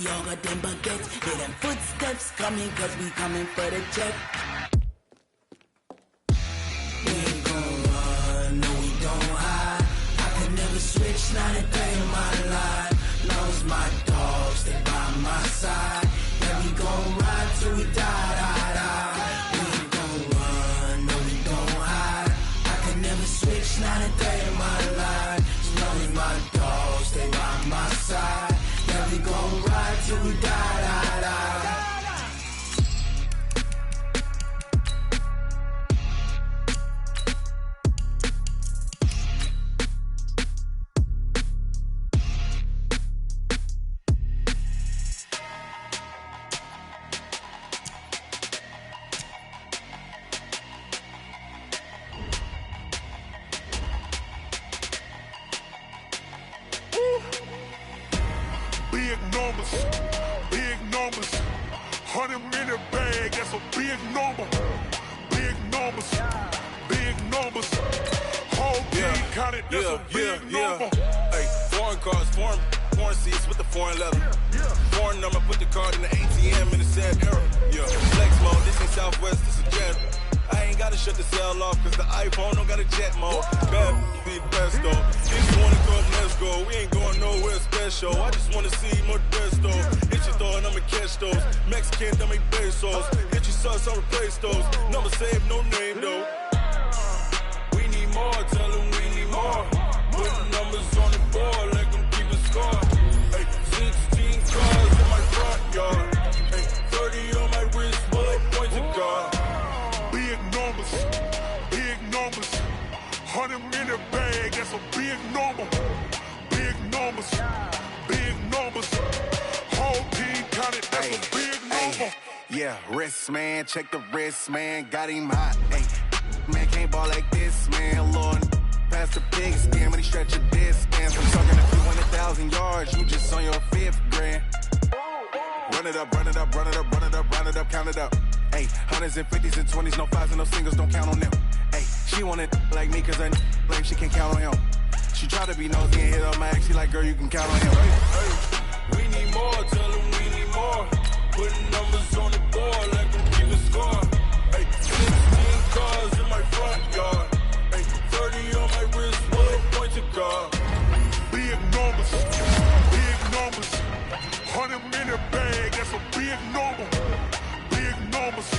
Y'all got them baguettes, hear them footsteps coming, cause we coming for the check. We ain't gon' run, no we don't hide. I can never switch, not a day in my life. Long as my dogs stay by my side. Yeah, we gon' ride till we die, die, die. We ain't gon' run, no we don't hide. I can never switch, not a day in my life. As long as my dogs stay by my side. Yeah, we gon' ride till we die, die, die. Big numbers, 100-minute bag, that's a big number. Big numbers, whole team counted, that's a big number. Hey, foreign cars, foreign seats with the foreign leather. Foreign number, put the card in the ATM in the sad era. Yeah, flex mode, this ain't Southwest, this is Jet. I ain't gotta shut the cell off, cause the iPhone don't got a jet mode. Bad be best though. If you wanna come, let's go. We ain't going nowhere special. I just wanna see more best though. Hit your thought, I'ma catch those. Mexican, don't make pesos. Hit your sauce, I'll replace those. Number save, no name though. We need more, tell them we need more. Put the numbers on the board, let them keep a score. Hey, 16 cars in my front yard. Hey, 30 on my wrist, bullet points of God. Big numbers, 100-minute bag, that's a big number. Big numbers, whole team counted, that's a big number. Yeah, wrist man, check the wrist man, got him hot. Ay, man can't ball like this, man. Lord, past the pig skin when he stretch a distance. I'm talking a few 100,000 yards, you just on your 5th grand. Run it up, run it up, run it up, run it up, run it up, count it up. Hey, hundreds and 50s and 20s, no 5s and no singles, don't count on them. Hey, she want it like me, cause her blame, she can't count on him. She try to be nosy and hit up my ex, she like, girl, you can count on him. Hey, we need more, tell them we need more. Putting numbers on the board, let them keep a score. Hey, 16 cars in my front yard. Hey, 30 on my wrist, bullet points of God. Big numbers, 100-minute bag, that's a big number. Big numbers,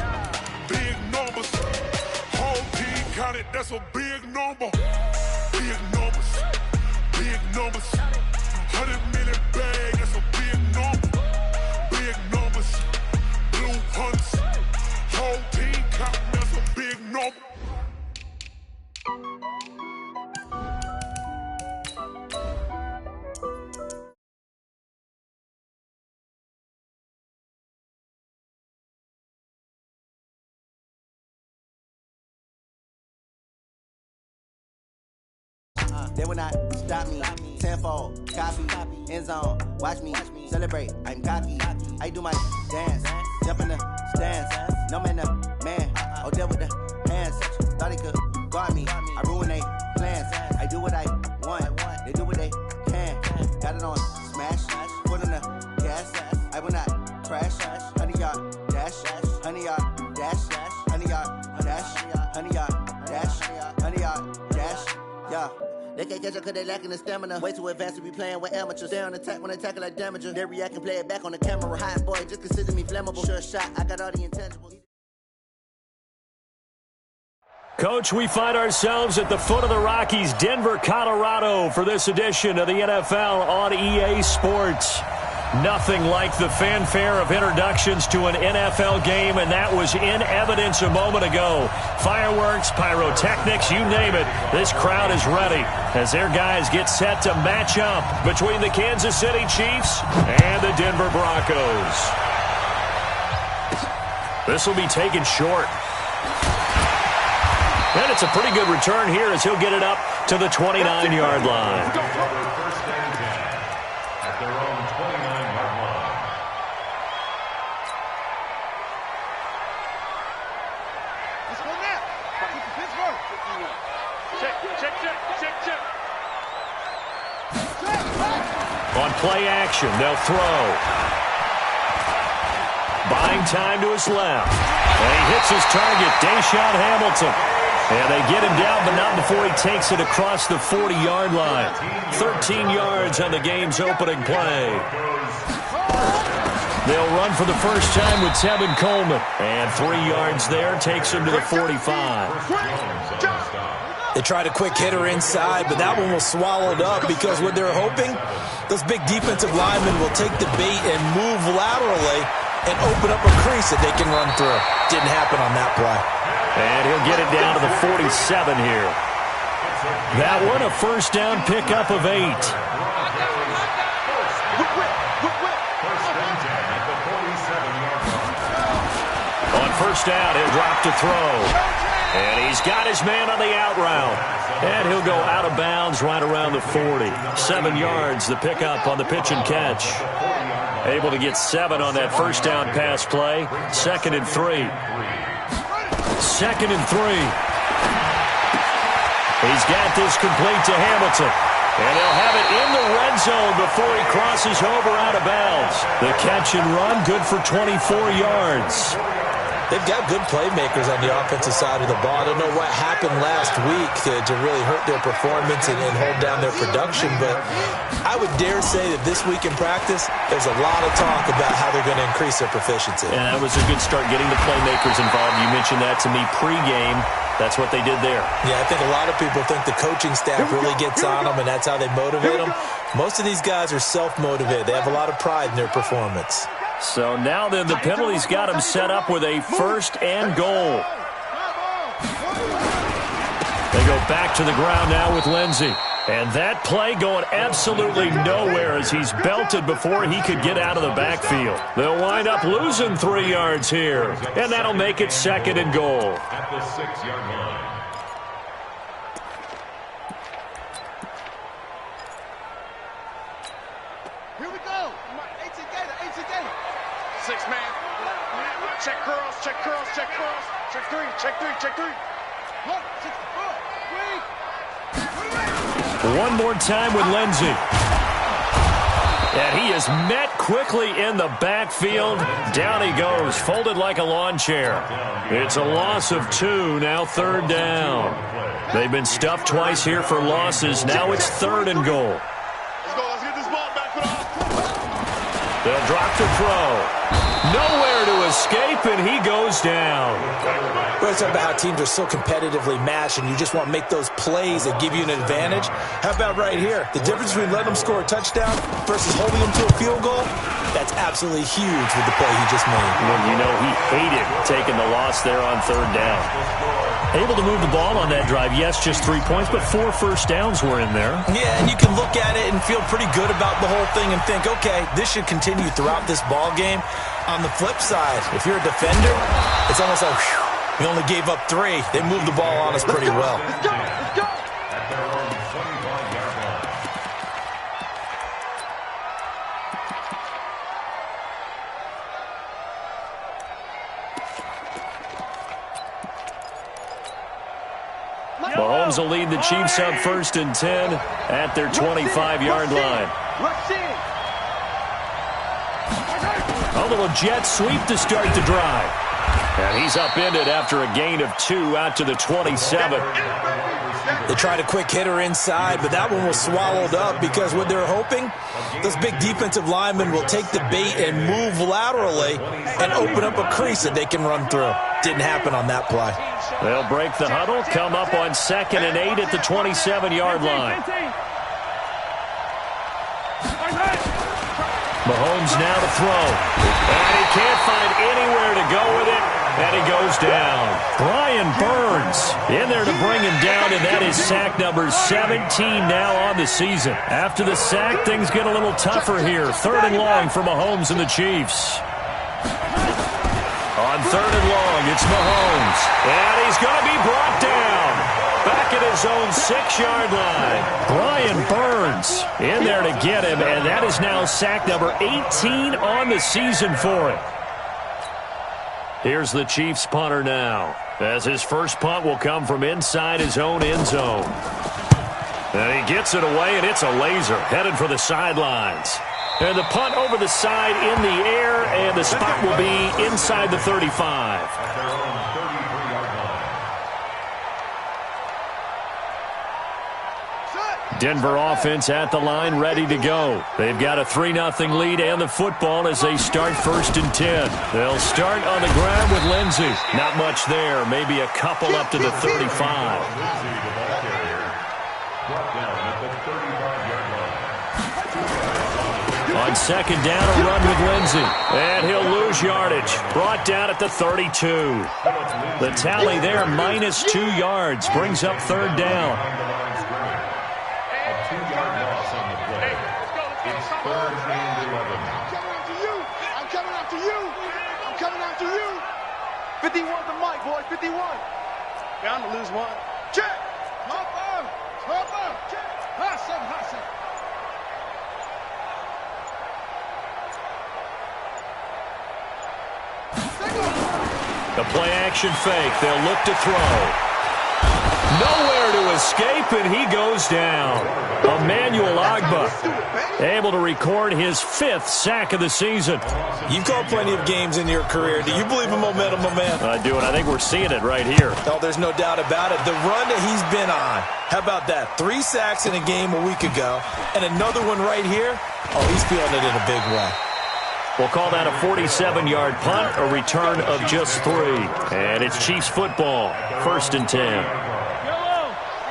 whole team counted, that's a big number. Big numbers, 100-minute bag, that's a big number. Big numbers, blue hunts, whole team counting, that's a big number. They will not stop me. Tenfold, copy, end zone. Watch me celebrate. I'm cocky. I do my dance, jump in the stands. No man, man. Oh, deal with the hands. Thought he could guard me. I ruin they plans. I do what I want. They do what they can. Got it on smash. Put in the gas. I will not crash. 100 yard dash. 100 yard dash. 100 yard dash. 100 yard dash. 100 yard dash. Yeah. They can't catch up cause they lacking the stamina. Way too advanced to be playing with amateurs. Stay on attack when they tackle like damager. They react and play it back on the camera. Hot boy, just consider me flammable. Sure shot, I got all the intangibles. Coach, we find ourselves at the foot of the Rockies, Denver, Colorado, for this edition of the NFL on EA Sports. Nothing like the fanfare of introductions to an NFL game, and that was in evidence a moment ago. Fireworks, pyrotechnics, you name it. This crowd is ready as their guys get set to match up between the Kansas City Chiefs and the Denver Broncos. This will be taken short. And it's a pretty good return here as he'll get it up to the 29-yard line. On play action, they'll throw. Running time to his left. And he hits his target, Deshaun Hamilton. And they get him down, but not before he takes it across the 40-yard line. 13 yards on the game's opening play. They'll run for the first time with Tevin Coleman. And 3 yards there takes him to the 45. They tried a quick hitter inside, but that one was swallowed up because what they're hoping, those big defensive linemen will take the bait and move laterally and open up a crease that they can run through. Didn't happen on that play. And he'll get it down to the 47 here. That one, a first down pickup of 8. On first down, he'll drop to throw. And he's got his man on the out route. And he'll go out of bounds right around the 40. 7 yards, the pickup on the pitch and catch. Able to get 7 on that first down pass play. 2nd and 3. 2nd and 3. He's got this complete to Hamilton. And they'll have it in the red zone before he crosses over out of bounds. The catch and run, good for 24 yards. They've got good playmakers on the offensive side of the ball. I don't know what happened last week to really hurt their performance and hold down their production, but I would dare say that this week in practice, there's a lot of talk about how they're going to increase their proficiency. And that was a good start getting the playmakers involved. You mentioned that to me pregame. That's what they did there. Yeah, I think a lot of people think the coaching staff really gets on them, and that's how they motivate them. Most of these guys are self-motivated. They have a lot of pride in their performance. So now then the penalty's got him set up with a 1st and goal. They go back to the ground now with Lindsey. And that play going absolutely nowhere as he's belted before he could get out of the backfield. They'll wind up losing 3 yards here. And that'll make it 2nd and goal. At the 6-yard line. Here we go. 18 Gator, 18 Gator. 6 man. Check curls, check curls, check curls. Check 3, check 3, check 3. 64. One more time with Lindsey. And he is met quickly in the backfield. Down he goes, folded like a lawn chair. It's a loss of 2, now 3rd down. They've been stuffed twice here for losses. Now it's 3rd and goal. Let's go, let's get this ball back for us. They'll drop to throw. Nowhere to escape, and he goes down. We're talking about how teams are so competitively matched, and you just want to make those plays that give you an advantage. How about right here? The difference between letting them score a touchdown versus holding them to a field goal, that's absolutely huge with the play he just made. Well, you know, he hated taking the loss there on 3rd down. Able to move the ball on that drive. Yes, just 3 points, but 4 first downs were in there. Yeah, and you can look at it and feel pretty good about the whole thing and think, okay, this should continue throughout this ball game. On the flip side, if you're a defender, it's almost like, whew, we only gave up 3. They moved the ball on us pretty well. Let's go, let's go. At their own 25-yard line. Mahomes will lead the Chiefs up 1st and 10 at their 25-yard line. A little jet sweep to start the drive. And he's upended after a gain of 2 out to the 27. They tried a quick hitter inside, but that one was swallowed up because what they're hoping, those big defensive linemen will take the bait and move laterally and open up a crease that they can run through. Didn't happen on that play. They'll break the huddle, come up on 2nd and 8 at the 27-yard line. Mahomes now to throw. And he can't find anywhere to go with it. And he goes down. Brian Burns in there to bring him down, and that is sack number 17 now on the season. After the sack, things get a little tougher here. 3rd and long for Mahomes and the Chiefs. On 3rd and long, it's Mahomes. And he's going to be brought down. Back at his own 6-yard line. Brian Burns in there to get him, and that is now sack number 18 on the season for him. Here's the Chiefs punter now, as his first punt will come from inside his own end zone. And he gets it away, and it's a laser headed for the sidelines. And the punt over the side in the air, and the the spot will be inside the 35. Denver offense at the line, ready to go. They've got a 3-0 lead and the football as they start 1st and 10. They'll start on the ground with Lindsey. Not much there, maybe a couple up to the 35. On 2nd down, a run with Lindsey. And he'll lose yardage. Brought down at the 32. The tally there, minus 2 yards, brings up 3rd down. I'm coming after you. 51 the mic, boys. 51. Bound to lose one. Check. Hop up. Check. Hot seven. The play-action fake. They'll look to throw. Nowhere to escape, and he goes down. Emmanuel Ogbah able to record his 5th sack of the season. You've called plenty of games in your career. Do you believe in momentum, my man? I do, and I think we're seeing it right here. Oh, there's no doubt about it. The run that he's been on. How about that? 3 sacks in a game a week ago, and another one right here. Oh, he's feeling it in a big way. We'll call that a 47-yard punt, a return of just 3. And it's Chiefs football, 1st and 10.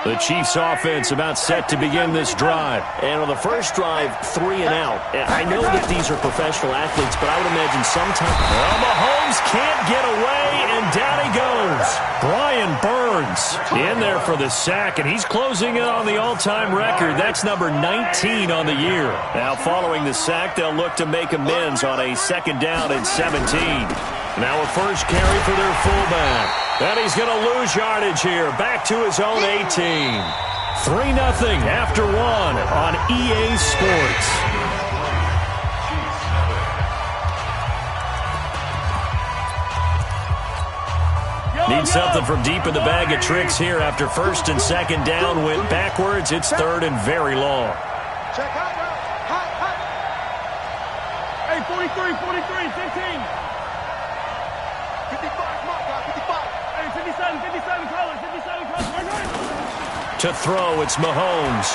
The Chiefs offense about set to begin this drive. And on the first drive, 3 and out. I know that these are professional athletes, but I would imagine sometimes... Well, Mahomes can't get away, and down he goes. Brian Burns in there for the sack, and he's closing in on the all-time record. That's number 19 on the year. Now, following the sack, they'll look to make amends on a 2nd down and 17. Now a first carry for their fullback. And he's going to lose yardage here. Back to his own 18. 3-0 after 1 on EA Sports. Need something from deep in the bag of tricks here after 1st and 2nd down. Went backwards. It's 3rd and very long. Check out now. Hot. Hey, 43, 15. 55, mark out, 55. Hey, 57, colors. To throw, it's Mahomes.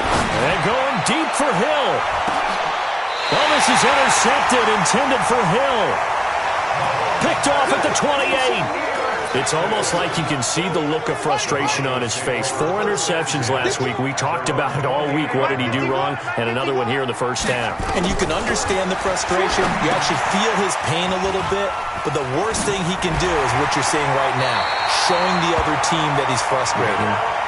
And going deep for Hill. Well, this is intercepted, intended for Hill. Picked off at the 28. It's almost like you can see the look of frustration on his face. 4 interceptions last week. We talked about it all week. What did he do wrong? And another one here in the first half. And you can understand the frustration. You actually feel his pain a little bit. But the worst thing he can do is what you're seeing right now, showing the other team that he's frustrated.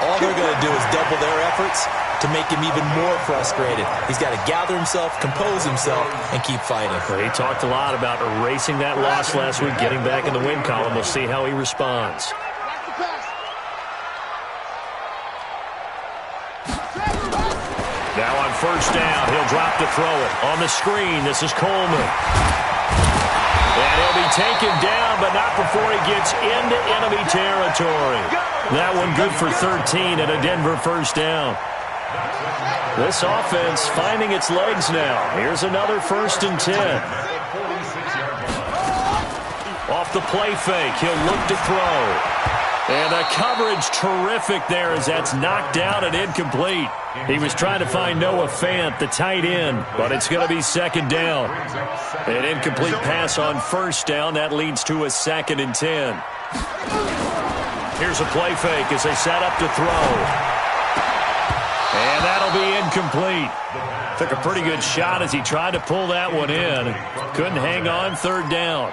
All they're going to do is double their efforts to make him even more frustrated. He's got to gather himself, compose himself, and keep fighting. He talked a lot about erasing that loss last week, getting back in the win column. We'll see how he responds. Now on first down, he'll drop to throw it. On the screen, this is Coleman. And he'll be taken down, but not before he gets into enemy territory. That one good for 13 and a Denver first down. This offense finding its legs now. Here's another 1st and 10. Off the play fake, he'll look to throw. And the coverage terrific there as that's knocked down and incomplete. He was trying to find Noah Fant, the tight end, but it's going to be 2nd down. An incomplete pass on 1st down. That leads to a 2nd and 10. Here's a play fake as they set up to throw. And that'll be incomplete. Took a pretty good shot as he tried to pull that one in. Couldn't hang on, 3rd down.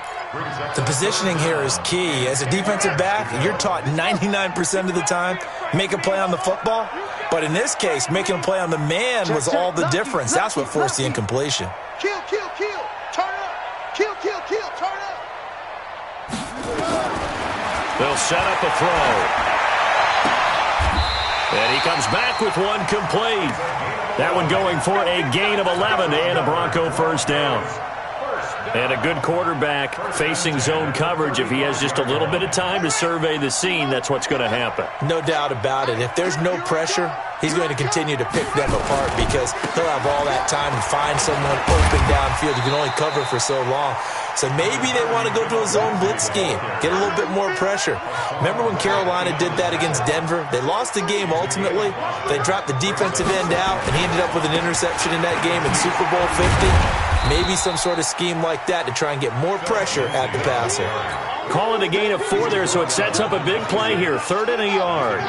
The positioning here is key. As a defensive back, you're taught 99% of the time, make a play on the football. But in this case, making a play on the man was all the difference. That's what forced the incompletion. Kill. Turn up. Kill. Turn up. They'll set up a throw. And he comes back with one complete. That one going for a gain of 11 and a Bronco first down. And a good quarterback facing zone coverage. If he has just a little bit of time to survey the scene, that's what's going to happen. No doubt about it. If there's no pressure, he's going to continue to pick them apart because he'll have all that time to find someone open downfield. You can only cover for so long. So maybe they want to go to a zone blitz scheme, get a little bit more pressure. Remember when Carolina did that against Denver? They lost the game ultimately. They dropped the defensive end out, and he ended up with an interception in that game in Super Bowl 50. Maybe some sort of scheme like that to try and get more pressure at the passer. Call it a gain of 4 there, so it sets up a big play here. 3rd and a yard.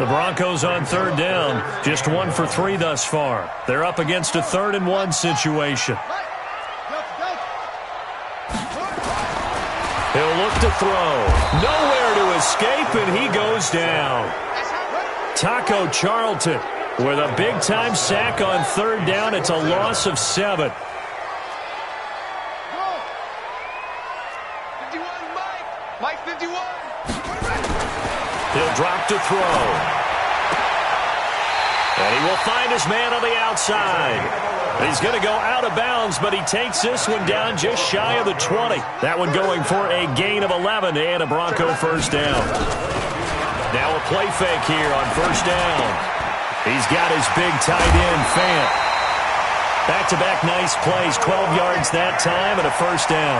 The Broncos on 3rd down. Just 1 for 3 thus far. They're up against a 3rd and 1 situation. He'll look to throw. Nowhere to escape, and he goes down. Taco Charlton with a big-time sack on 3rd down. It's a loss of 7. Mike 51. He'll drop to throw. And he will find his man on the outside. He's going to go out of bounds, but he takes this one down just shy of the 20. That one going for a gain of 11 and a Bronco first down. Now a play fake here on 1st down. He's got his big tight end, Fant. Back-to-back nice plays, 12 yards that time and a first down.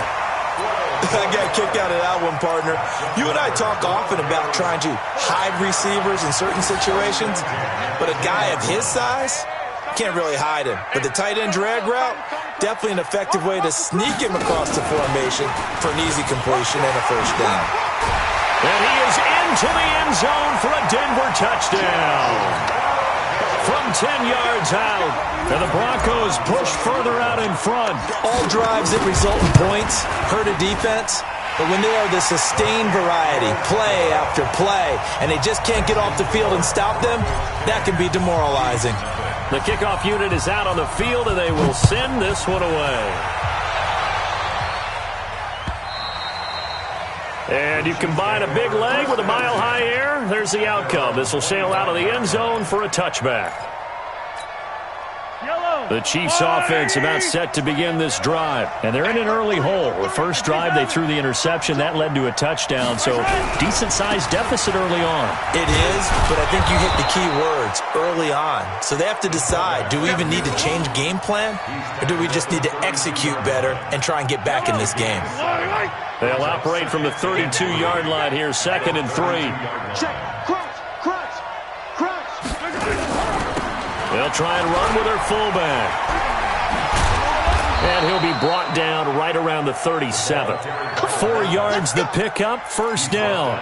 I got a kick out of that one, partner. You and I talk often about trying to hide receivers in certain situations, but a guy of his size can't really hide him. But the tight end drag route, definitely an effective way to sneak him across the formation for an easy completion and a first down. And he is into the end zone for a Denver touchdown. From 10 yards out, and the Broncos push further out in front. All drives that result in points hurt a defense, but when they are the sustained variety, play after play, and they just can't get off the field and stop them, that can be demoralizing. The kickoff unit is out on the field, and they will send this one away. And you combine a big leg with a mile-high air, there's the outcome. This will sail out of the end zone for a touchback. The Chiefs offense about set to begin this drive. And they're in an early hole. The first drive, they threw the interception. That led to a touchdown. So decent-sized deficit early on. It is, but I think you hit the key words, early on. So they have to decide, do we even need to change game plan? Or do we just need to execute better and try and get back in this game? They'll operate from the 32-yard line here, 2nd and 3. They'll try and run with their fullback. And he'll be brought down right around the 37. 4 yards the pickup, first down.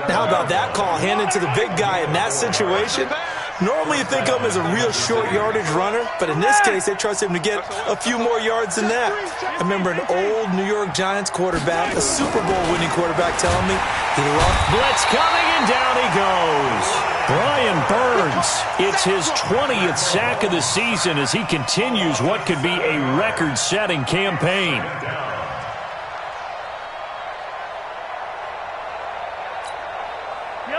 How about that call handed to the big guy in that situation? Normally you think of him as a real short yardage runner, but in this case they trust him to get a few more yards than that. I remember an old New York Giants quarterback, a Super Bowl winning quarterback, telling me he loved blitz coming, and down he goes. Brian Burns, it's his 20th sack of the season as he continues what could be a record-setting campaign.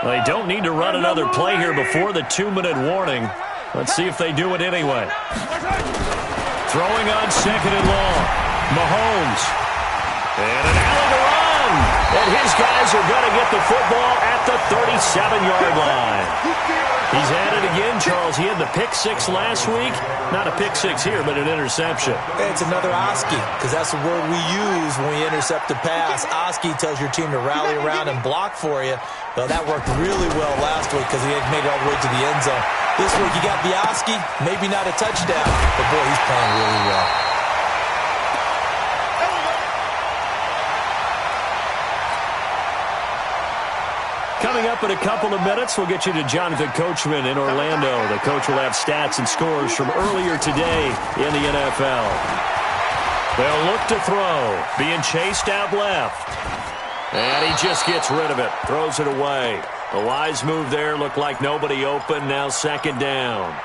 They don't need to run another play here before the 2-minute warning. Let's see if they do it anyway. Throwing on 2nd and long. Mahomes. And an alley to run. And his guys are going to get the football at the 37-yard line. He's at it again, Charles. He had the pick 6 last week. Not a pick 6 here, but an interception. It's another Oski, because that's the word we use when we intercept a pass. Oski tells your team to rally around and block for you. Well, that worked really well last week because he had made it all the way to the end zone. This week you got the Oski, maybe not a touchdown, but boy, he's playing really well. Coming up in a couple of minutes, we'll get you to Jonathan Coachman in Orlando. The coach will have stats and scores from earlier today in the NFL. They'll look to throw, being chased out left. And he just gets rid of it, throws it away. A wise move there, looked like nobody open, now 2nd down.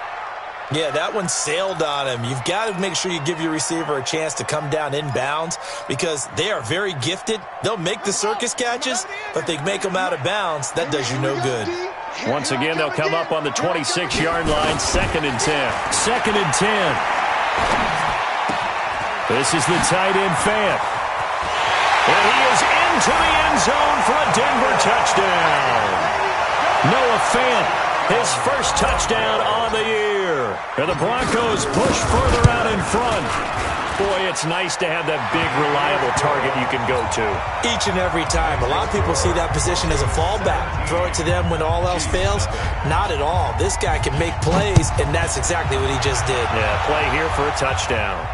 Yeah, that one sailed on him. You've got to make sure you give your receiver a chance to come down inbounds because they are very gifted. They'll make the circus catches, but if they make them out of bounds, that does you no good. Once again, they'll come up on the 26-yard line, 2nd and 10. 2nd and 10. This is the tight end Fant. And he is into the end zone for a Denver touchdown. Noah Fant, his first touchdown on the year. And the Broncos push further out in front. Boy, it's nice to have that big, reliable target you can go to. Each and every time. A lot of people see that position as a fallback. Throw it to them when all else fails. Not at all. This guy can make plays, and that's exactly what he just did. Yeah, play here for a touchdown.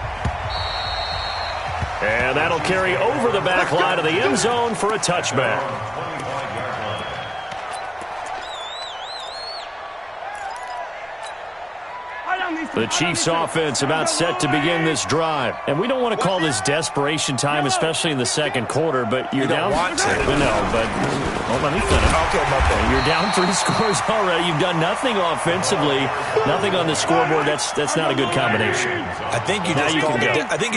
And that'll carry over the back line of the end zone for a touchback. The Chiefs offense about set to begin this drive. And we don't want to call this desperation time, especially in the second quarter, but you're down. Want to. No, but let me finish. Okay, my bad. You're down 3 scores already. You've done nothing offensively, nothing on the scoreboard. That's not a good combination. I think you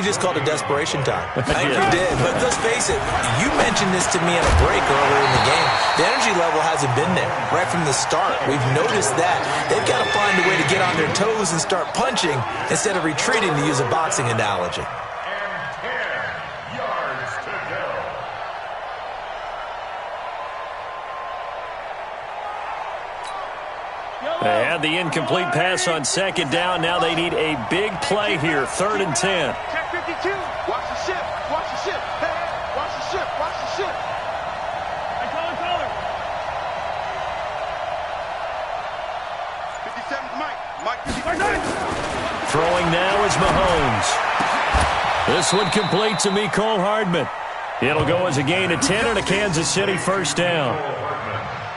just called it desperation time. I think you did. But let's face it, you mentioned this to me in a break earlier in the game. The energy level hasn't been there right from the start. We've noticed that. They've got to find a way to get on their toes and start punching instead of retreating, to use a boxing analogy. They had the incomplete pass on second down. Now they need a big play here, 3rd and 10. Check 52. Watch the ship. Watch the ship. Hey, watch the ship. Watch the ship. Hey, color. 57's Mike. Mike 57. Throwing now is Mahomes. This one complete to Mecole Hardman. It'll go as a gain of 10 and a Kansas City first down.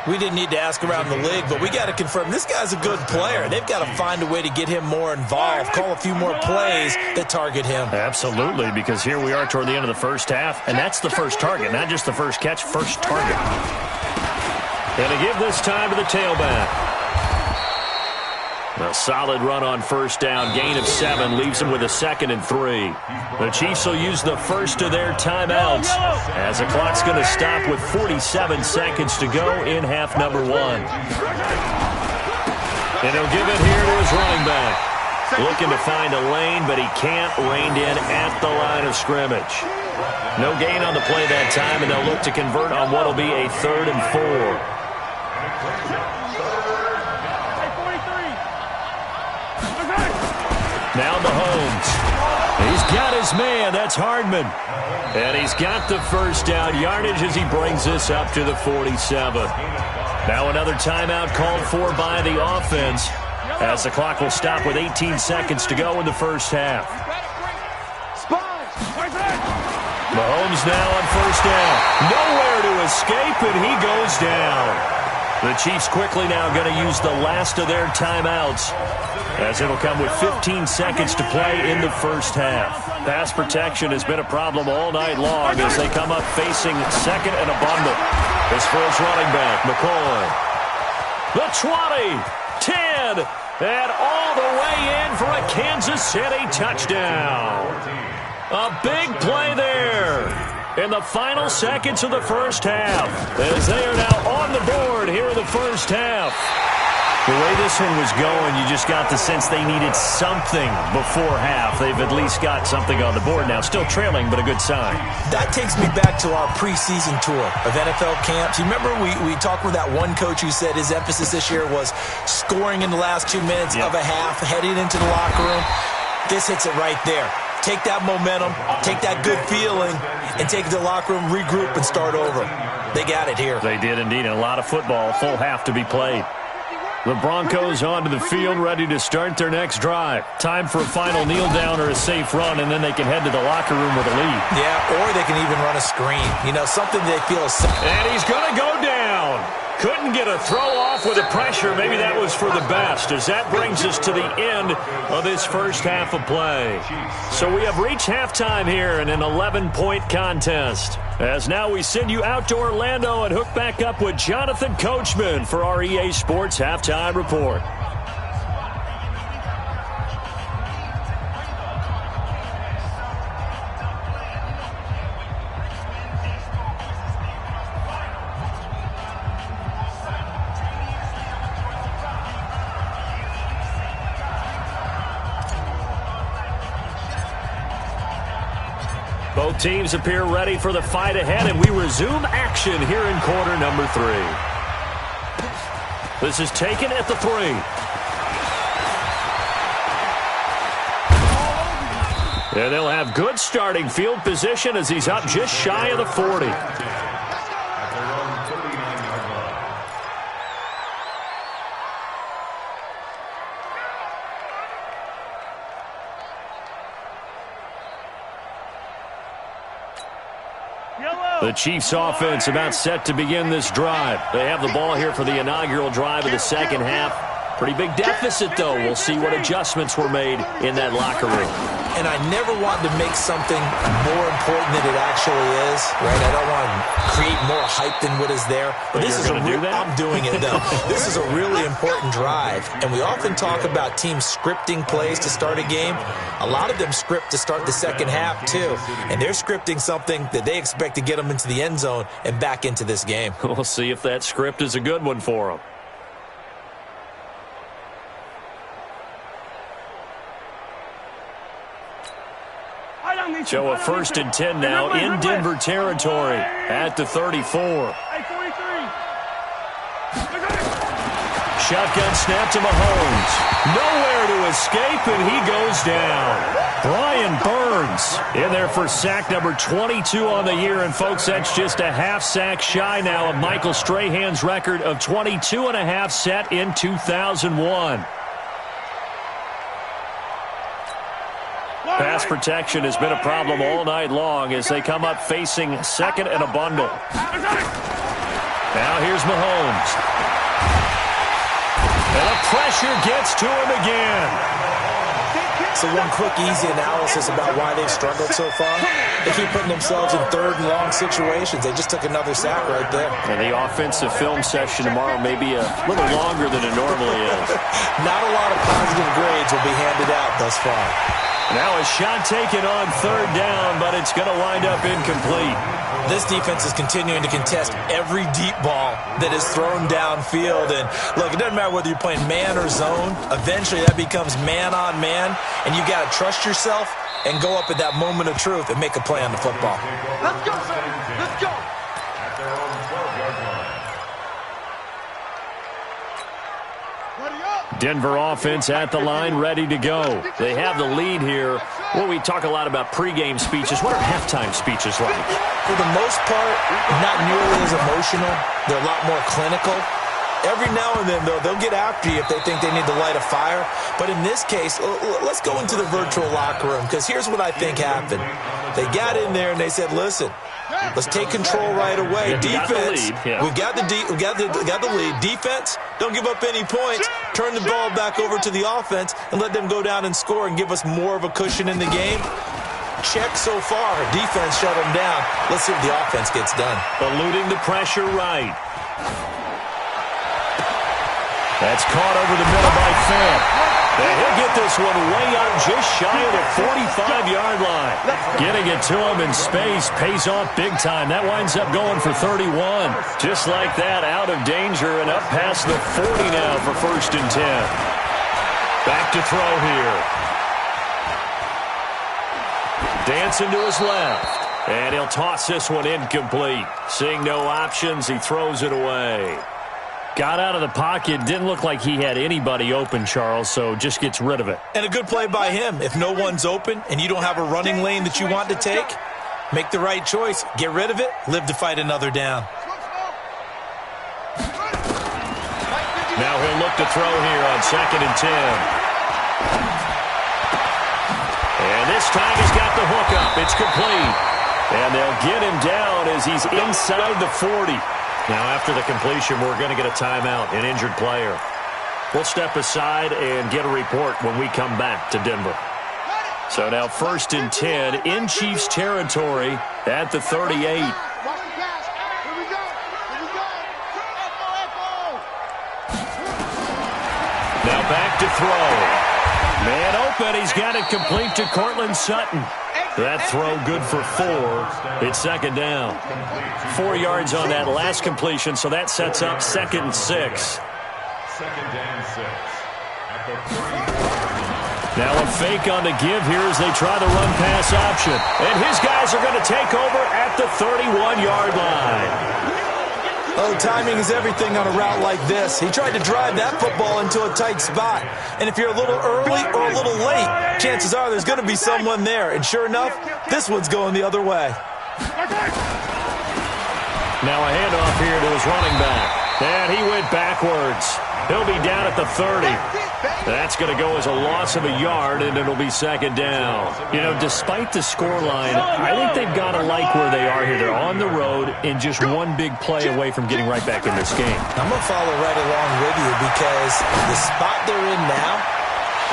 We didn't need to ask around the league, but we got to confirm this guy's a good player. They've got to find a way to get him more involved, call a few more plays that target him. Absolutely, because here we are toward the end of the first half, and that's the first target, not just the first catch, first target. And to give this time to the tailback. A solid run on first down, gain of 7, leaves him with a 2nd and 3. The Chiefs will use the first of their timeouts as the clock's going to stop with 47 seconds to go in half number 1. And he'll give it here to his running back. Looking to find a lane, but he can't, reined in at the line of scrimmage. No gain on the play that time, and they'll look to convert on what will be a 3rd and 4. Now Mahomes. He's got his man. That's Hardman. And he's got the first down yardage as he brings this up to the 47. Now another timeout called for by the offense as the clock will stop with 18 seconds to go in the first half. Mahomes now on first down. Nowhere to escape, and he goes down. The Chiefs quickly now going to use the last of their timeouts as it'll come with 15 seconds to play in the first half. Pass protection has been a problem all night long as they come up facing 2nd and a bundle. This for his running back, McCoy. The 20, 10, and all the way in for a Kansas City touchdown. A big play there in the final seconds of the first half as they are now on the board here in the first half. The way this one was going, you just got the sense they needed something before half. They've at least got something on the board now. Still trailing, but a good sign. That takes me back to our preseason tour of NFL camps. You remember we talked with that one coach who said his emphasis this year was scoring in the last 2 minutes of a half, heading into the locker room. This hits it right there. Take that momentum, take that good feeling, and take it to the locker room, regroup, and start over. They got it here. They did indeed, and a lot of football, full half to be played. The Broncos onto the field, ready to start their next drive. Time for a final kneel down or a safe run, and then they can head to the locker room with a lead. Yeah, or they can even run a screen. You know, something they feel is... And he's going to go down. Couldn't get a throw off with the pressure. Maybe that was for the best, as that brings us to the end of this first half of play. So we have reached halftime here in an 11-point contest. As now we send you out to Orlando and hook back up with Jonathan Coachman for our EA Sports Halftime Report. Both teams appear ready for the fight ahead, and we resume action here in quarter number 3. This is taken at the 3. And they'll have good starting field position as he's up just shy of the 40. The Chiefs offense about set to begin this drive. They have the ball here for the inaugural drive of the second half. Pretty big deficit, though. We'll see what adjustments were made in that locker room. And I never want to make something more important than it actually is, right? I don't want to create more hype than what is there. But this is I'm doing it, though. This is a really important drive. And we often talk about teams scripting plays to start a game. A lot of them script to start the second half, too. And they're scripting something that they expect to get them into the end zone and back into this game. We'll see if that script is a good one for them. So a 1st and 10 now in Denver territory at the 34. Shotgun snap to Mahomes. Nowhere to escape, and he goes down. Brian Burns in there for sack number 22 on the year. And, folks, that's just a half sack shy now of Michael Strahan's record of 22.5 set in 2001. Pass protection has been a problem all night long as they come up facing second and a bundle. Now here's Mahomes. And the pressure gets to him again. So one quick, easy analysis about why they've struggled so far. They keep putting themselves in 3rd and long situations. They just took another sack right there. And the offensive film session tomorrow may be a little longer than it normally is. Not a lot of positive grades will be handed out thus far. Now a shot taken on 3rd down, but it's going to wind up incomplete. This defense is continuing to contest every deep ball that is thrown downfield. And, look, it doesn't matter whether you're playing man or zone. Eventually that becomes man on man, and you got to trust yourself and go up at that moment of truth and make a play on the football. Let's go, son. Let's go. Denver offense at the line, ready to go. They have the lead here. Well, we talk a lot about pregame speeches. What are halftime speeches like? For the most part, not nearly as emotional. They're a lot more clinical. Every now and then, though, they'll get after you if they think they need to light a fire. But in this case, let's go into the virtual locker room, because here's what I think happened. They got in there and they said, listen, let's take control right away. Defense, we got the lead. Defense, don't give up any points. Turn the ball back over to the offense and let them go down and score and give us more of a cushion in the game. Check so far. Defense shut them down. Let's see what the offense gets done. Eluding the pressure right. That's caught over the middle by Fant. And he'll get this one way up just shy of the 45-yard line. Getting it to him in space pays off big time. That winds up going for 31. Just like that, out of danger and up past the 40 now for 1st and 10. Back to throw here. Dancing to his left. And he'll toss this one incomplete. Seeing no options, he throws it away. Got out of the pocket. Didn't look like he had anybody open, Charles, so just gets rid of it. And a good play by him. If no one's open and you don't have a running lane that you want to take, make the right choice. Get rid of it. Live to fight another down. Now he'll look to throw here on 2nd and 10. And this time he's got the hook up. It's complete. And they'll get him down as he's inside the 40. Now, after the completion, we're going to get a timeout, an injured player. We'll step aside and get a report when we come back to Denver. So now 1st and 10 in Chiefs territory at the 38. Now back to throw. Man open. He's got it complete to Cortland Sutton. That throw good for 4. It's 2nd down. 4 yards on that last completion, so that sets up 2nd and 6. 2nd and 6 at the 30. Now a fake on the give here as they try the run-pass option. And his guys are going to take over at the 31-yard line. Oh, timing is everything on a route like this. He tried to drive that football into a tight spot. And if you're a little early or a little late, chances are there's going to be someone there. And sure enough, this one's going the other way. Now a handoff here to his running back. And he went backwards. He'll be down at the 30. That's going to go as a loss of a yard, and it'll be second down. You know, despite the scoreline, I think they've got to like where they are here. They're on the road and just one big play away from getting right back in this game. I'm going to follow right along with you because the spot they're in now.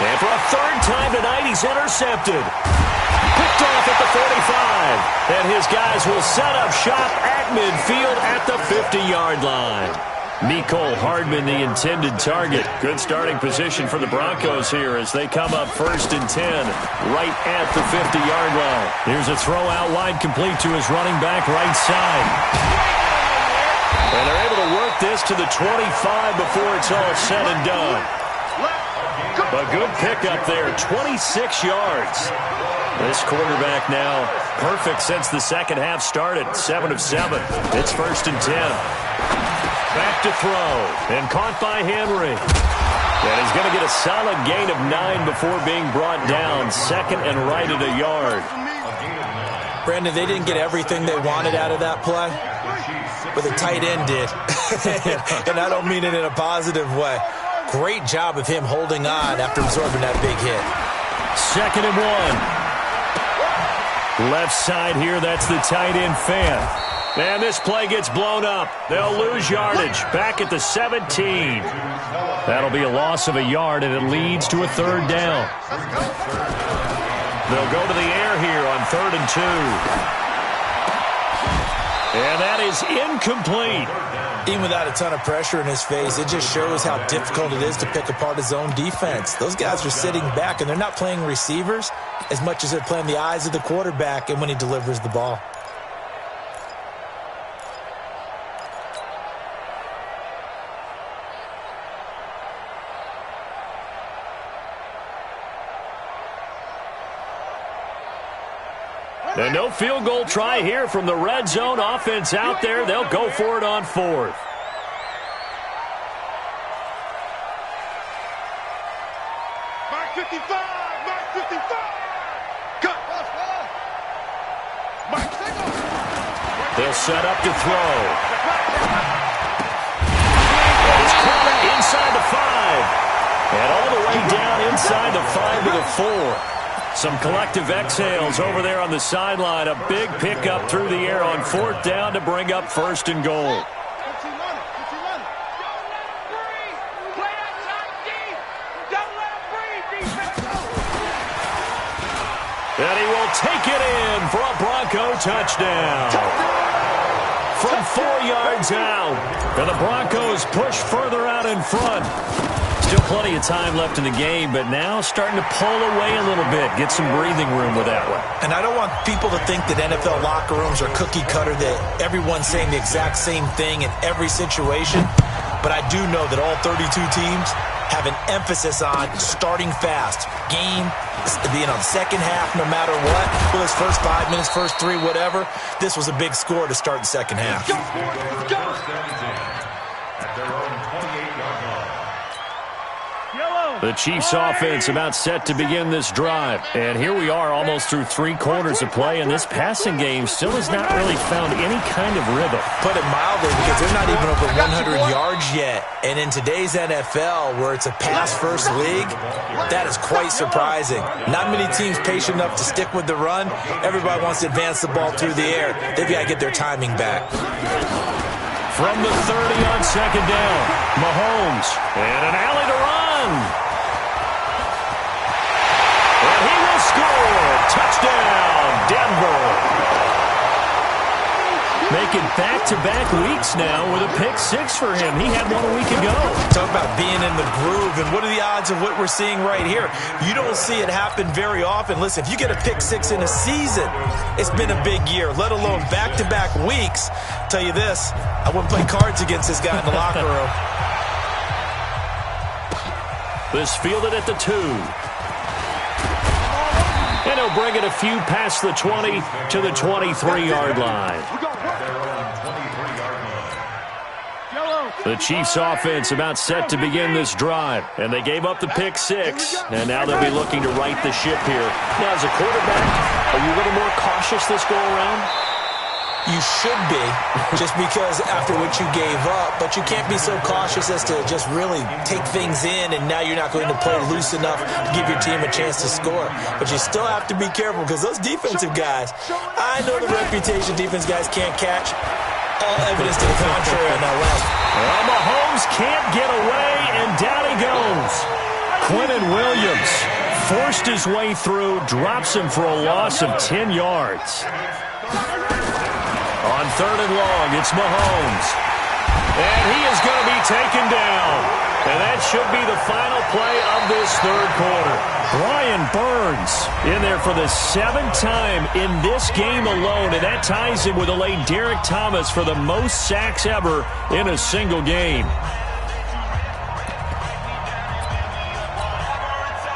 And for a third time tonight, he's intercepted. Picked off at the 45. And his guys will set up shop at midfield at the 50-yard line. Mecole Hardman, the intended target. Good starting position for the Broncos here as they come up 1st and 10 right at the 50-yard line. Here's a throw out wide complete to his running back right side. And they're able to work this to the 25 before it's all said and done. A good pickup there, 26 yards. This quarterback now perfect since the second half started, 7 of 7. It's 1st and 10. Back to throw, and caught by Henry. And he's going to get a solid gain of 9 before being brought down, 2nd and right at a yard. Brandon, they didn't get everything they wanted out of that play, but the tight end did. And I don't mean it in a positive way. Great job of him holding on after absorbing that big hit. 2nd and 1. Left side here, that's the tight end fan. And this play gets blown up. They'll lose yardage. Back at the 17. That'll be a loss of a yard, and it leads to a 3rd down. They'll go to the air here on 3rd and 2. And that is incomplete. Even without a ton of pressure in his face, it just shows how difficult it is to pick apart his own defense. Those guys are sitting back, and they're not playing receivers as much as they're playing the eyes of the quarterback and when he delivers the ball. And no field goal try here from the red zone offense out there. They'll go for it on 4th. Mark 55! Mark 55! Cut! Mark, they'll set up to throw. It's caught inside the 5. And all the way down inside the 5 to the 4. Some collective exhales over there on the sideline. A big pickup through the air on 4th down to bring up 1st and goal. And he will take it in for a Bronco touchdown. From 4 yards out. And the Broncos push further out in front. Still plenty of time left in the game, but now starting to pull away a little bit. Get some breathing room with that one. And I don't want people to think that NFL locker rooms are cookie cutter, that everyone's saying the exact same thing in every situation. But I do know that all 32 teams have an emphasis on starting fast. Game, being on second half no matter what. Well, it's first 5 minutes, first 3, whatever. This was a big score to start the second half. The Chiefs offense about set to begin this drive. And here we are almost through 3 quarters of play, and this passing game still has not really found any kind of rhythm. Put it mildly, because they're not even over 100 yards yet. And in today's NFL, where it's a pass-first league, that is quite surprising. Not many teams patient enough to stick with the run. Everybody wants to advance the ball through the air. They've got to get their timing back. From the 30 on 2nd down, Mahomes, and an alley to run. And he will score. Touchdown, Denver. Making back-to-back weeks now with a pick 6 for him. He had one a week ago. Talk about being in the groove, and what are the odds of what we're seeing right here? You don't see it happen very often. Listen, if you get a pick 6 in a season, it's been a big year, let alone back-to-back weeks. I'll tell you this, I wouldn't play cards against this guy in the locker room. This fielded at the 2. And he'll bring it a few past the 20 to the 23-yard line. The Chiefs offense about set to begin this drive. And they gave up the pick six. And now they'll be looking to right the ship here. Now, as a quarterback, are you a little more cautious this go-around? You should be, just because after what you gave up. But you can't be so cautious as to just really take things in, and now you're not going to play loose enough to give your team a chance to score. But you still have to be careful, because those defensive guys, I know the reputation defense guys can't catch. All evidence to the contrary on that last. Well, Mahomes can't get away, and down he goes. Quinnen Williams forced his way through, drops him for a loss of 10 yards. On 3rd and long, it's Mahomes. And he is going to be taken down. And that should be the final play of this 3rd quarter. Brian Burns in there for the 7th time in this game alone. And that ties him with the late Derek Thomas for the most sacks ever in a single game.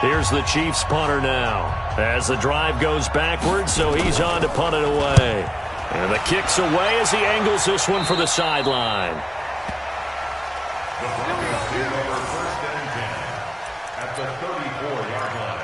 Here's the Chiefs punter now. As the drive goes backwards, so he's on to punt it away. And the kick's away as he angles this one for the sideline. At the 34-yard line.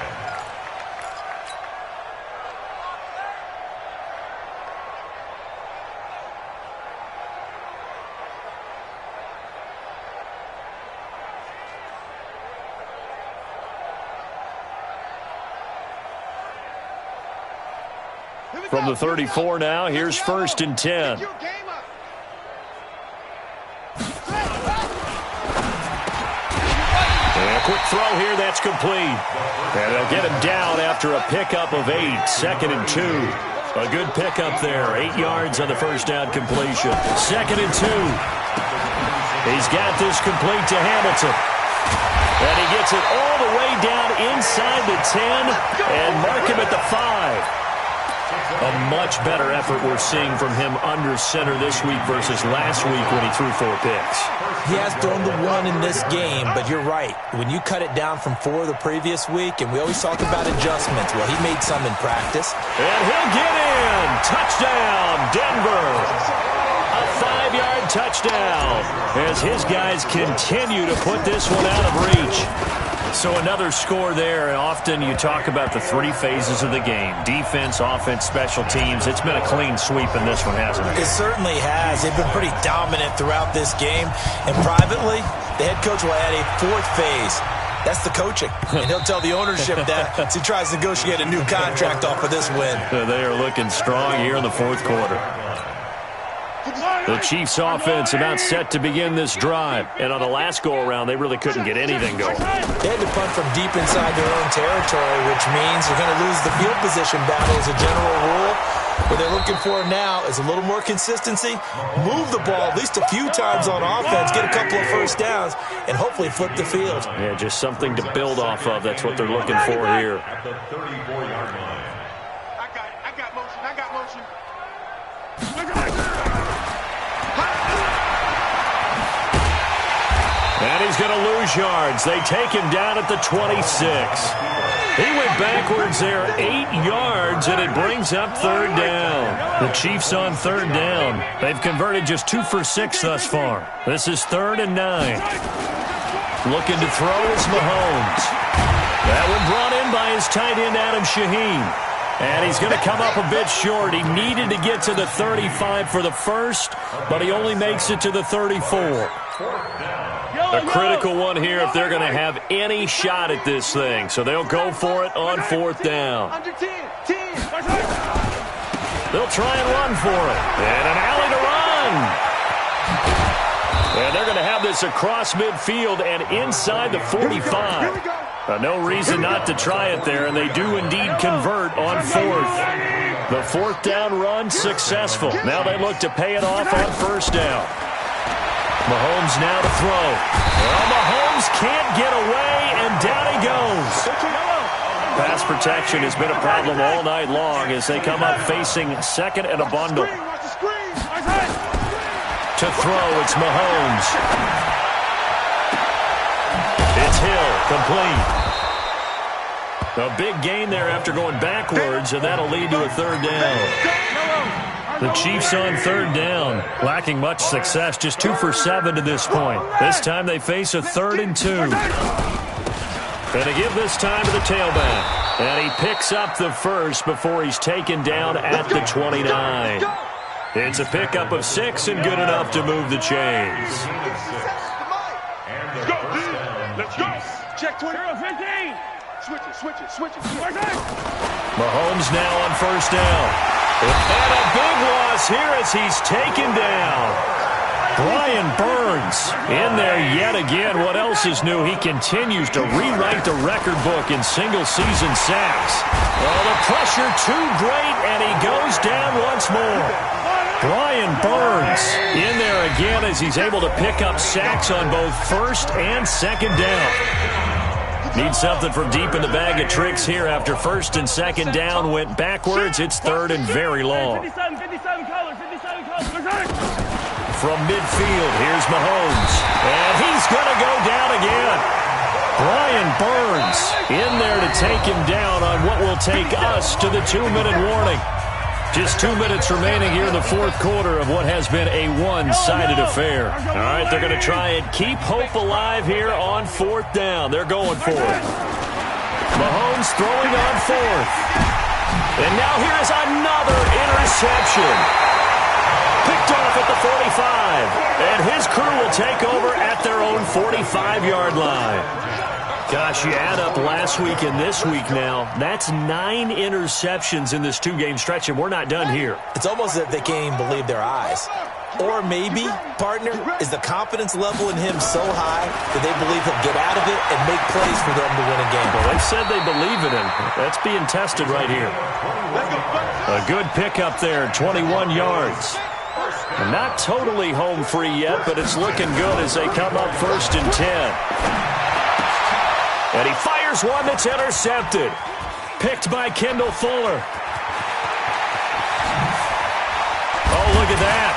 From the 34 now, here's 1st and 10. And a quick throw here, that's complete. And they'll get him down after a pickup of 8, 2nd and 2. A good pickup there, 8 yards on the first down completion. 2nd and 2. He's got this complete to Hamilton. And he gets it all the way down inside the 10 and mark him at the 5. A much better effort we're seeing from him under center this week versus last week when he threw 4 picks. He has thrown the 1 in this game, but you're right. When you cut it down from 4 the previous week, and we always talk about adjustments, well, he made some in practice. And he'll get in. Touchdown, Denver. A 5-yard touchdown as his guys continue to put this one out of reach. So another score there, and often you talk about the 3 phases of the game. Defense, offense, special teams. It's been a clean sweep in this one, hasn't it? It certainly has. They've been pretty dominant throughout this game. And privately, the head coach will add a 4th phase. That's the coaching. And he'll tell the ownership that as he tries to negotiate a new contract off of this win. They are looking strong here in the 4th quarter. The Chiefs offense about set to begin this drive. And on the last go-around, they really couldn't get anything going. They had to punt from deep inside their own territory, which means they're going to lose the field position battle as a general rule. What they're looking for now is a little more consistency, move the ball at least a few times on offense, get a couple of first downs, and hopefully flip the field. Yeah, just something to build off of. That's what they're looking for here. At the 34-yard line. I got motion. And he's going to lose yards. They take him down at the 26. He went backwards there 8 yards, and it brings up 3rd down. The Chiefs on 3rd down. They've converted just 2 for 6 thus far. This is 3rd and 9. Looking to throw is Mahomes. That one brought in by his tight end, Adam Shaheen. And he's going to come up a bit short. He needed to get to the 35 for the first, but he only makes it to the 34. A critical one here if they're going to have any shot at this thing. So they'll go for it on 4th down. They'll try and run for it. And an alley to run. And they're going to have this across midfield and inside the 45. No reason not to try it there, and they do indeed convert on 4th. The 4th down run successful. Now they look to pay it off on 1st down. Mahomes now to throw. Well, Mahomes can't get away, and down he goes. Pass protection has been a problem all night long as they come up facing 2nd and a bundle. To throw, it's Mahomes. It's Hill, complete. A big gain there after going backwards, and that'll lead to a third down. The Chiefs on third down, lacking much success, just 2 for 7 to this point. This time they face a 3rd and 2. And to give this time to the tailback. And he picks up the first before he's taken down at the 29. It's a pickup of 6 and good enough to move the chains. Let's go. Check 20. 15. Switch it. Mahomes now on first down. And a big loss here as he's taken down. Brian Burns in there yet again. What else is new? He continues to rewrite the record book in single-season sacks. Oh, the pressure too great, and he goes down once more. Brian Burns in there again as he's able to pick up sacks on both first and second down. Need something from deep in the bag of tricks here after first and second down went backwards. It's third and very long. 57 colors. From midfield, here's Mahomes. And he's going to go down again. Brian Burns in there to take him down on what will take us to the 2-minute warning. Just 2 minutes remaining here in the fourth quarter of what has been a one-sided affair. All right, they're going to try and keep hope alive here on fourth down. They're going for it. Mahomes throwing on fourth. And now here's another interception. Picked off at the 45. And his crew will take over at their own 45-yard line. Gosh, you add up last week and this week now, that's 9 interceptions in this 2-game stretch, and we're not done here. It's almost as if they can't even believe their eyes. Or maybe, partner, is the confidence level in him so high that they believe he'll get out of it and make plays for them to win a game. Well, they've said they believe in him. That's being tested right here. A good pickup there, 21 yards. Not totally home free yet, but it's looking good as they come up first and 10. And he fires one that's intercepted. Picked by Kendall Fuller. Oh, look at that.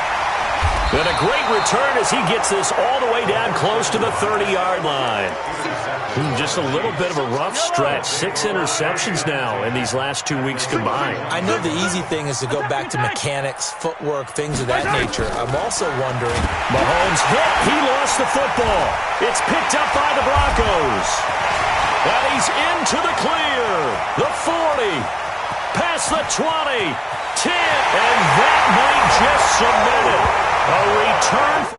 And a great return as he gets this all the way down close to the 30-yard line. Just a little bit of a rough stretch. 6 interceptions now in these last 2 weeks combined. I know the easy thing is to go back to mechanics, footwork, things of that nature. I'm also wondering. Mahomes hit. He lost the football. It's picked up by the Broncos. And he's into the clear. The 40. Past the 20. 10. And that might just cement it. A return.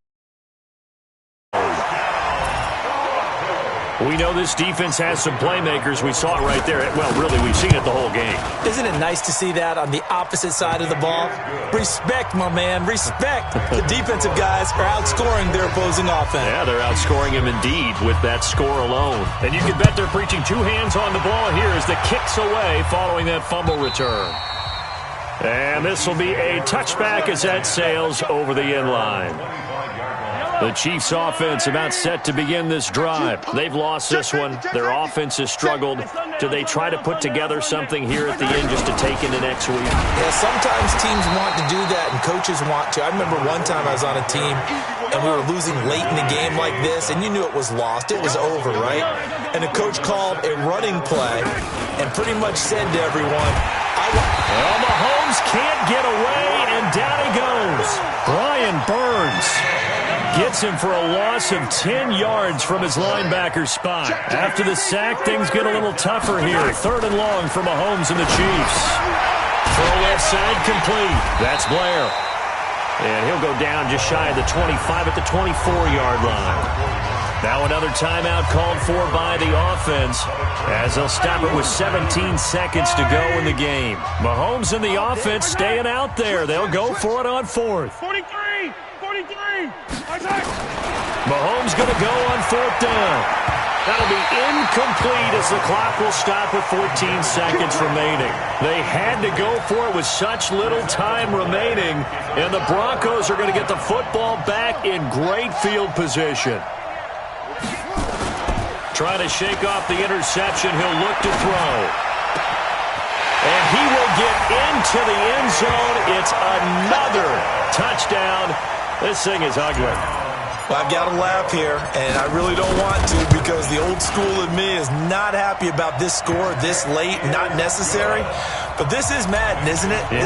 We know this defense has some playmakers. We saw it right there. Well, really, we've seen it the whole game. Isn't it nice to see that on the opposite side of the ball? Respect, my man, respect. The defensive guys are outscoring their opposing offense. Yeah, they're outscoring him indeed with that score alone. And you can bet they're preaching 2 hands on the ball here as the kick's away following that fumble return. And this will be a touchback as that sails over the end line. The Chiefs' offense about set to begin this drive. They've lost this one. Their offense has struggled. Do they try to put together something here at the end just to take into next week? Yeah, sometimes teams want to do that and coaches want to. I remember one time I was on a team and we were losing late in the game like this, and you knew it was lost. It was over, right? And the coach called a running play and pretty much said to everyone, well, Mahomes can't get away, and down he goes. Brian Burns gets him for a loss of 10 yards from his linebacker spot. After the sack, things get a little tougher here. 3rd and long for Mahomes and the Chiefs. Throw left side complete. That's Blair. And he'll go down just shy of the 25 at the 24-yard line. Now another timeout called for by the offense as they'll stop it with 17 seconds to go in the game. Mahomes and the offense staying out there. They'll go for it on 4th. 43. Mahomes going to go on 4th down. That'll be incomplete as the clock will stop with 14 seconds remaining. They had to go for it with such little time remaining, and the Broncos are going to get the football back in great field position. Trying to shake off the interception. He'll look to throw. And he will get into the end zone. It's another touchdown. This thing is ugly. Well, I've got to laugh here, and I really don't want to because the old school in me is not happy about this score this late, not necessary. But this is Madden, isn't it? Yeah.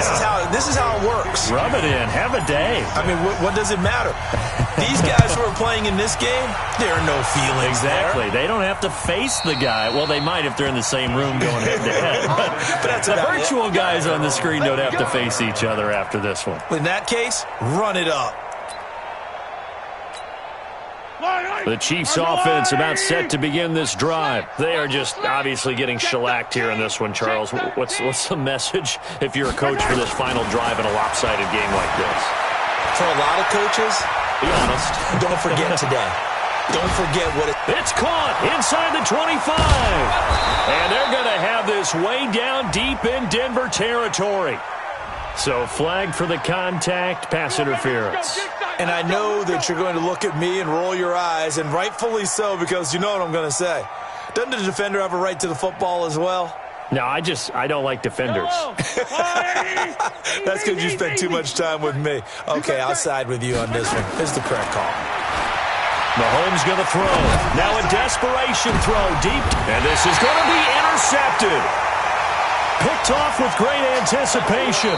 This is how it works. Rub it in. Have a day. I mean, what does it matter? These guys who are playing in this game, there are no feelings Exactly. there. They don't have to face the guy. Well, they might if they're in the same room going head-to-head. But that's the about virtual guys on the screen don't have to face each other after this one. In that case, run it up. The Chiefs offense about set to begin this drive. They are just obviously getting shellacked here in this one, Charles. What's the message if you're a coach for this final drive in a lopsided game like this? For a lot of coaches, be honest. Don't forget today. Don't forget what it's caught inside the 25. And they're going to have this way down deep in Denver territory. So flag for the contact, pass interference. And I know that you're going to look at me and roll your eyes, and rightfully so, because you know what I'm going to say. Doesn't the defender have a right to the football as well? No, I don't like defenders. That's because you spent too much time with me. Okay, I'll side with you on this one. This is the correct call. Mahomes going to throw. Now a desperation throw deep. And this is going to be intercepted. Picked off with great anticipation.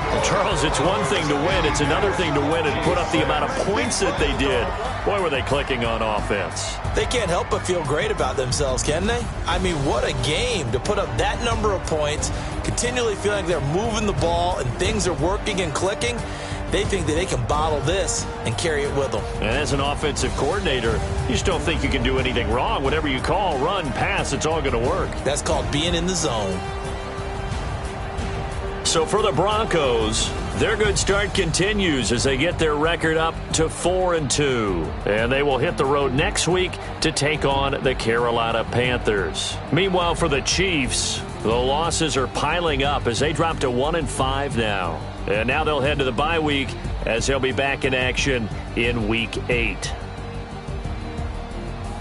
Well, Charles, it's one thing to win. It's another thing to win and put up the amount of points that they did. Boy, were they clicking on offense. They can't help but feel great about themselves, can they? I mean, what a game to put up that number of points, continually feeling like they're moving the ball and things are working and clicking. They think that they can bottle this and carry it with them. And as an offensive coordinator, you just don't think you can do anything wrong. Whatever you call, run, pass, it's all going to work. That's called being in the zone. So for the Broncos, their good start continues as they get their record up to 4-2. And they will hit the road next week to take on the Carolina Panthers. Meanwhile, for the Chiefs, the losses are piling up as they drop to 1-5 now. And now they'll head to the bye week as they'll be back in action in Week 8.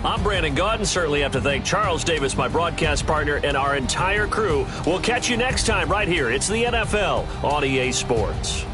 I'm Brandon Gaudin. Certainly have to thank Charles Davis, my broadcast partner, and our entire crew. We'll catch you next time right here. It's the NFL on EA Sports.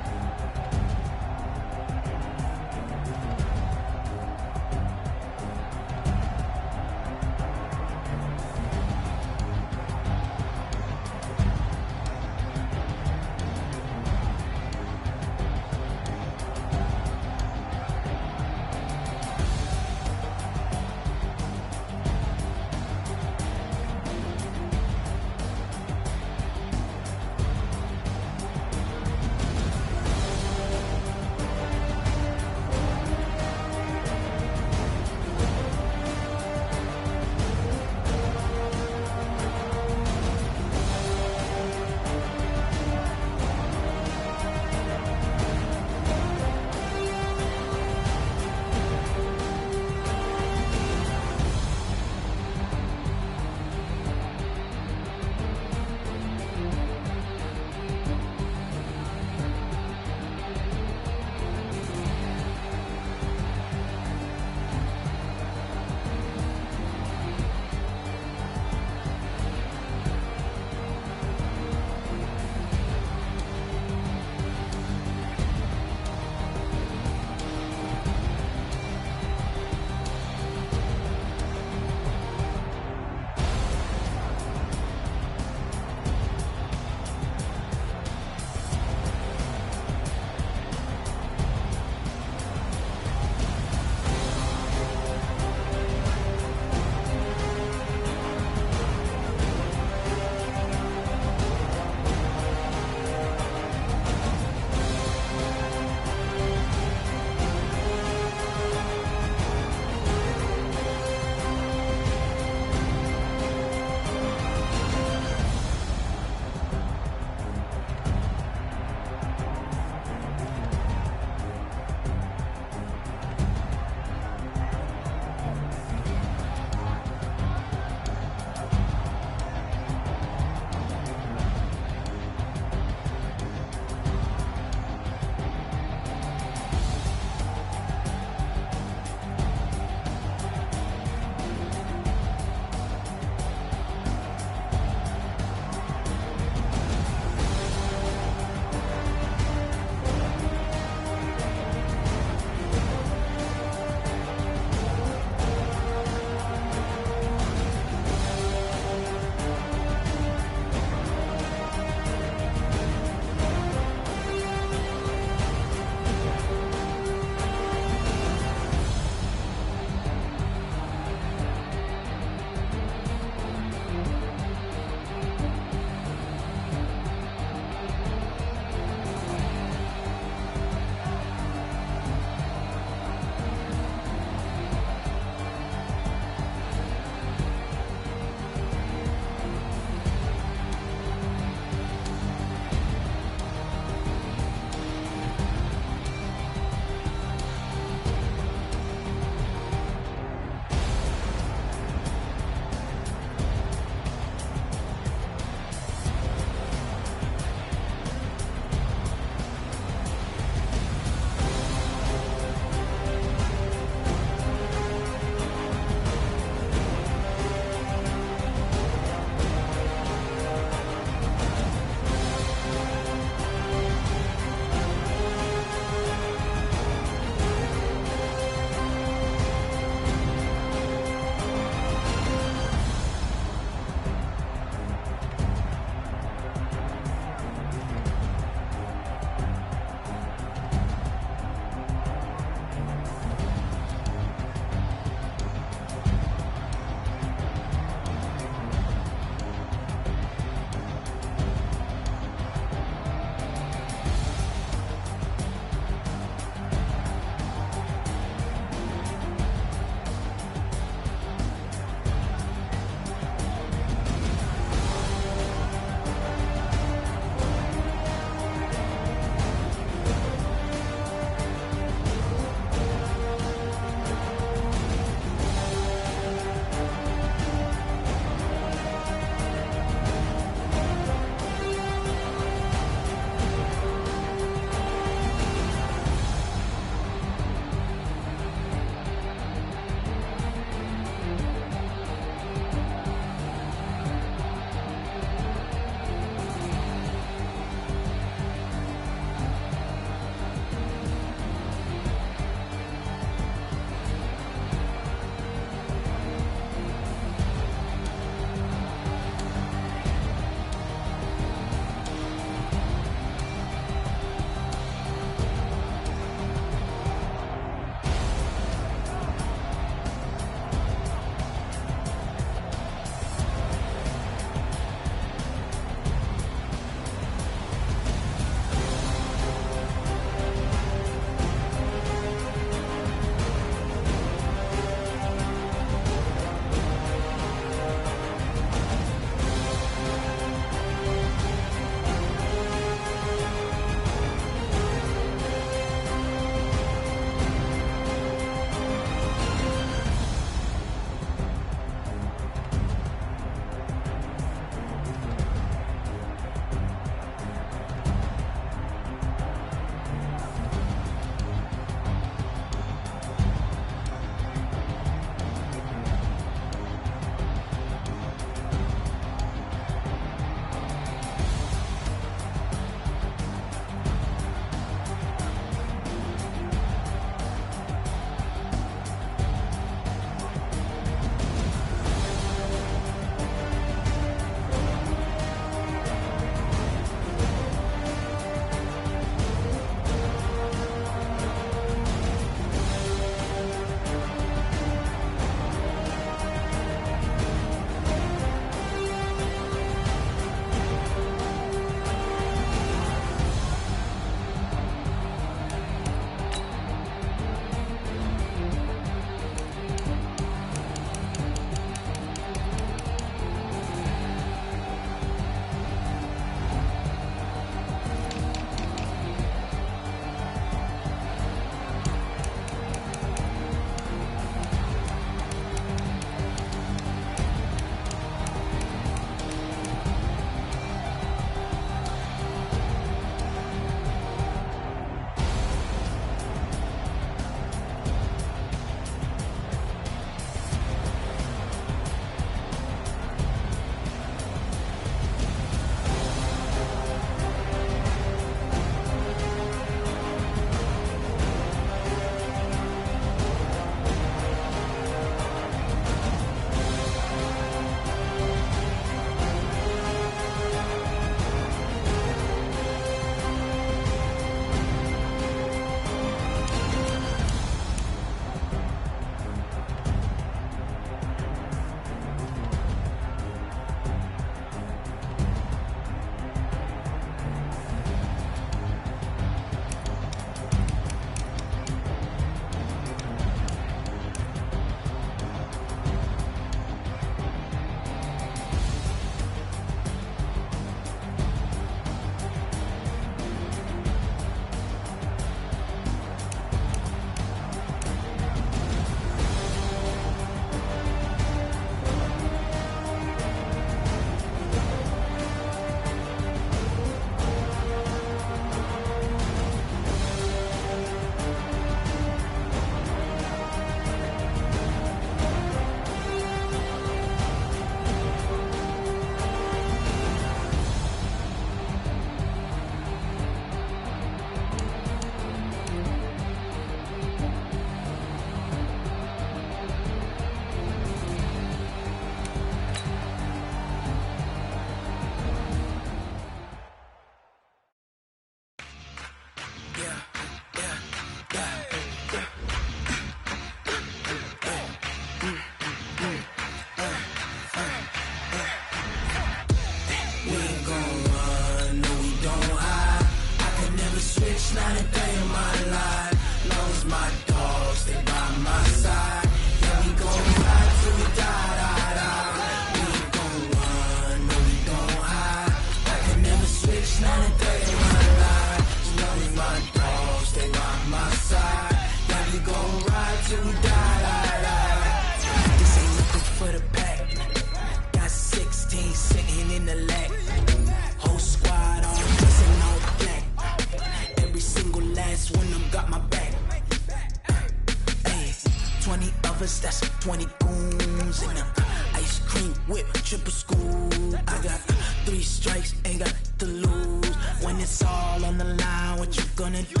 triple school. I got 3 strikes, ain't got to lose. When it's all on the line, what you gonna do?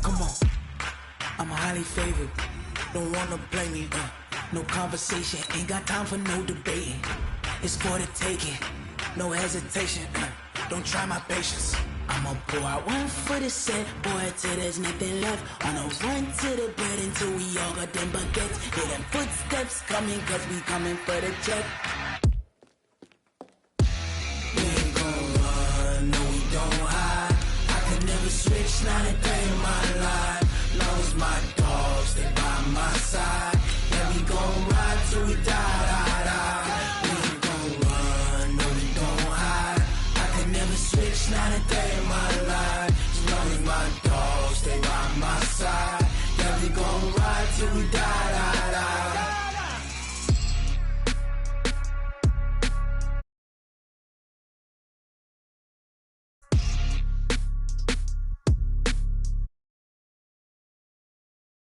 Come on, I'm highly favored. Don't wanna blame me, no conversation, ain't got time for no debating. It's for the taking, no hesitation, don't try my patience. I'ma pour out 1 for the set, boy, till there's nothing left. On a run to the bread until we all got them baguettes. Hear them footsteps coming, cause we coming for the check. We ain't gon' run, no we don't hide. I could never switch, not a day in my life. Long as my dogs, they by my side. Yeah, we gon' ride till we die. We ain't gon' run, no we don't hide. I could never switch, not a day in my life.